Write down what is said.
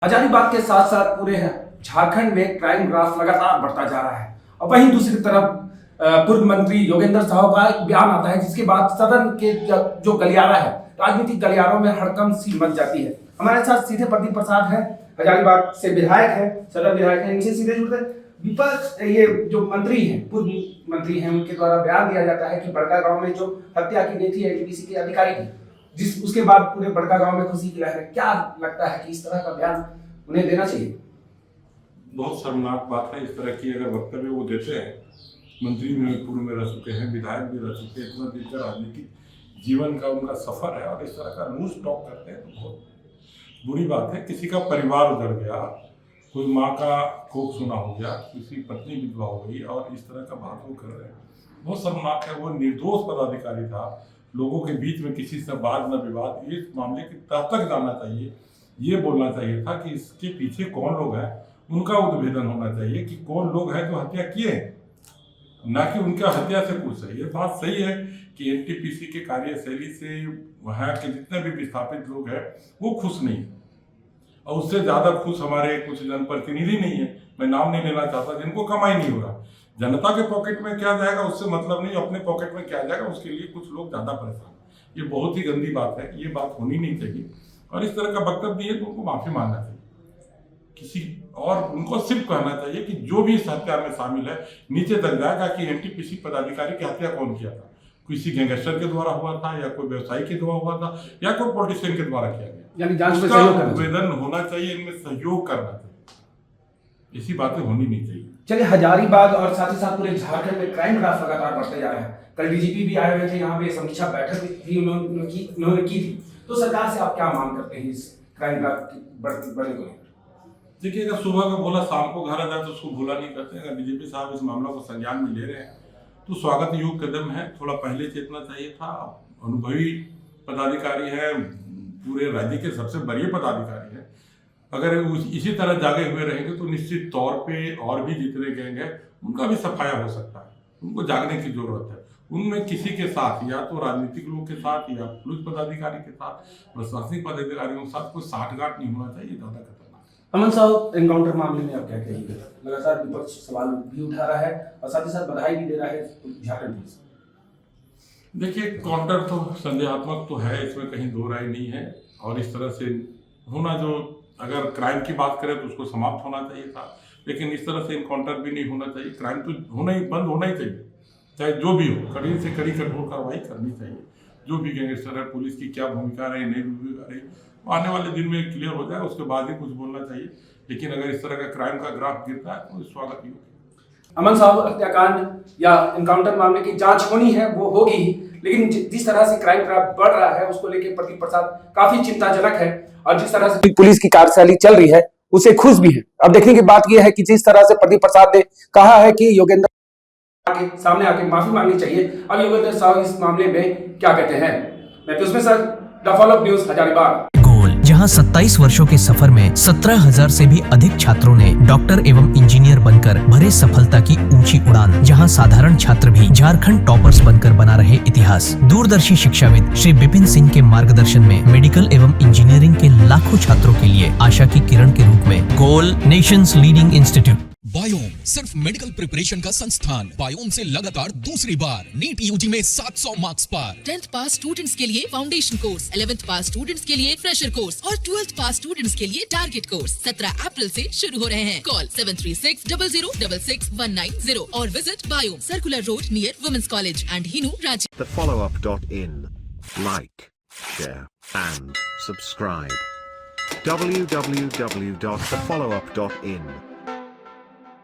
हजारीबाग के साथ साथ पूरे झारखंड में क्राइम ग्राफ लगातार बढ़ता जा रहा है और वहीं दूसरी तरफ पूर्व मंत्री योगेंद्र साहब का एक बयान आता है जिसके बाद सदन के जो गलियारा है, राजनीतिक गलियारों में हड़कंप सी मच जाती है। हमारे साथ सीधे प्रदीप प्रसाद है, हजारीबाग से विधायक है, सदन विधायक है, इनसे सीधे जुड़ते विपक्ष ये जो मंत्री हैं, पूर्व मंत्री हैं, उनके द्वारा बयान दिया जाता है कि बड़का गांव में जो हत्या की गई थी एनटीपीसी के अधिकारी की, जिस उसके बाद पूरे बड़का गांव में खुशी की लहर है। क्या लगता है कि इस तरह का बयान उन्हें देना चाहिए? बहुत शर्मनाक बात है। इस तरह की अगर वक्तव्य वो देते हैं, मंत्री में पूर्व में रह चुके हैं, विधायक भी रह चुके हैं, इतना दिन का राजनीतिक जीवन का उनका सफर है और इस तरह का लूज टॉक करते हैं तो बहुत बुरी बात है। किसी का परिवार उजड़ गया, कोई माँ का कोख सुना हो गया, किसी पत्नी विधवा हो गई और इस तरह का बात वो कर रहे हैं, बहुत शर्मनाक है। वो निर्दोष पदाधिकारी था, लोगों के बीच में किसी से वाद न विवाद, इस मामले की तह तक जाना चाहिए। ये बोलना चाहिए था कि इसके पीछे कौन लोग हैं, उनका उद्भेदन होना चाहिए कि कौन लोग हैं जो हत्या किए, ना कि उनका हत्या से पूछ रही है। बात सही है कि एनटीपीसी के कार्यशैली से वहाँ के जितने भी विस्थापित लोग हैं वो खुश नहीं है और उससे ज़्यादा खुश हमारे कुछ जनप्रतिनिधि नहीं है। मैं नाम नहीं लेना चाहता, जिनको कमाई नहीं हो रहा। जनता के पॉकेट में क्या जाएगा उससे मतलब नहीं, अपने पॉकेट में क्या जाएगा उसके लिए कुछ लोग ज़्यादा परेशान। ये बहुत ही गंदी बात है, ये बात होनी नहीं चाहिए और इस तरह का वक्तव्य दिए तो उनको माफ़ी मांगना चाहिए किसी, और उनको सिर्फ कहना चाहिए कि जो भी इस हत्या में शामिल है नीचे तक जाएगा कि एनटीपीसी पदाधिकारी की हत्या कौन किया था, किसी गैंगस्टर के द्वारा हुआ था या कोई व्यवसायी के द्वारा हुआ था या कोई पॉलिटिशियन के द्वारा किया गया, यानी जांच में आवेदन होना चाहिए, इनमें सहयोग करना चाहिए। ऐसी बातें होनी नहीं चाहिए। चलिए, हजारीबाग और साथ ही साथ पूरे झारखंड में क्राइम ग्राफ लगातार बढ़ते जा रहे हैं। कल डीजीपी भी आए हुए थे, यहाँ पे समीक्षा बैठक भी उन्होंने की थी। तो सरकार से आप क्या मांग करते हैं इस क्राइम ग्राफ की बढ़ने को? देखिए, अगर सुबह का बोला शाम को घर आ जाए तो उसको भूला नहीं करते। अगर डीजीपी साहब इस मामला को संज्ञान में ले रहे हैं तो स्वागत योग्य कदम है। थोड़ा पहले चेतना चाहिए था। अनुभवी पदाधिकारी है, पूरे राज्य के सबसे बड़े पदाधिकारी है। अगर इसी तरह जागे हुए रहेंगे तो निश्चित तौर पे और भी जितने गैंग हैं उनका भी सफाया हो सकता है। उनको जागने की जरूरत है। उनमें किसी के साथ, या तो राजनीतिक लोग के साथ या पुलिस पदाधिकारी के साथ, प्रशासनिक पदाधिकारियों के साथ कोई साठगांठ नहीं होना चाहिए। ज़्यादा खतरनाक। अमन साहब, एनकाउंटर मामले में आप क्या कहेंगे? लगातार विपक्ष सवाल भी उठा रहा है और साथ ही साथ बधाई भी दे रहा है झारखंड पुलिस। देखिए, काउंटर तो संदेहात्मक तो है, इसमें कहीं दो राय नहीं है। और इस तरह से होना, जो अगर क्राइम की बात करें तो उसको समाप्त होना चाहिए था, लेकिन इस तरह से इनकाउंटर भी नहीं होना चाहिए। क्राइम तो बंद होना ही चाहिए, चाहे जो भी हो। कड़ी से कड़ी कठोर कार्रवाई करनी चाहिए। जो भी गैंगस्टर है, पुलिस की क्या भूमिका रही, नहीं भूमिका रही, आने वाले दिन में क्लियर हो जाए, उसके बाद ही कुछ बोलना चाहिए। लेकिन अगर इस तरह का क्राइम का ग्राफ गिरता है तो स्वागत ही होगा। अमन साहब, हत्याकांड या एनकाउंटर मामले की जांच होनी है, वो होगी ही, लेकिन जिस तरह से क्राइम ग्राफ बढ़ रहा है उसको लेकर प्रदीप प्रसाद काफी चिंताजनक है और जिस तरह से पुलिस की कार्यशैली चल रही है उसे खुश भी है। अब देखने की बात यह है कि जिस तरह से प्रदीप प्रसाद ने कहा है कि योगेंद्र के सामने आके माफी मांगनी चाहिए। अब योगेंद्र साहब इस मामले में क्या कहते हैं? मैं तो उसमें sir, the follow up news, Hazaribagh. जहां 27 वर्षों के सफर में 17,000 से भी अधिक छात्रों ने डॉक्टर एवं इंजीनियर बनकर भरे सफलता की ऊंची उड़ान। जहां साधारण छात्र भी झारखंड टॉपर्स बनकर बना रहे इतिहास। दूरदर्शी शिक्षाविद श्री विपिन सिंह के मार्गदर्शन में मेडिकल एवं इंजीनियरिंग के लाखों छात्रों के लिए आशा की किरण के रूप में गोल, नेशंस लीडिंग इंस्टीट्यूट। बायोम सिर्फ मेडिकल प्रिपरेशन का संस्थान। बायोम से लगातार दूसरी बार नीट यूजी में 700 मार्क्स पार। 10th पास स्टूडेंट्स के लिए फाउंडेशन कोर्स, 11th पास स्टूडेंट्स के लिए फ्रेशर कोर्स और 12th पास स्टूडेंट्स के लिए टारगेट कोर्स 17 अप्रैल से शुरू हो रहे हैं। कॉल 7360066190 और विजिट बायोम, circular road near women's college and Hinoo, Ranchi. thefollowup.in. Like, share and subscribe. www.thefollowup.in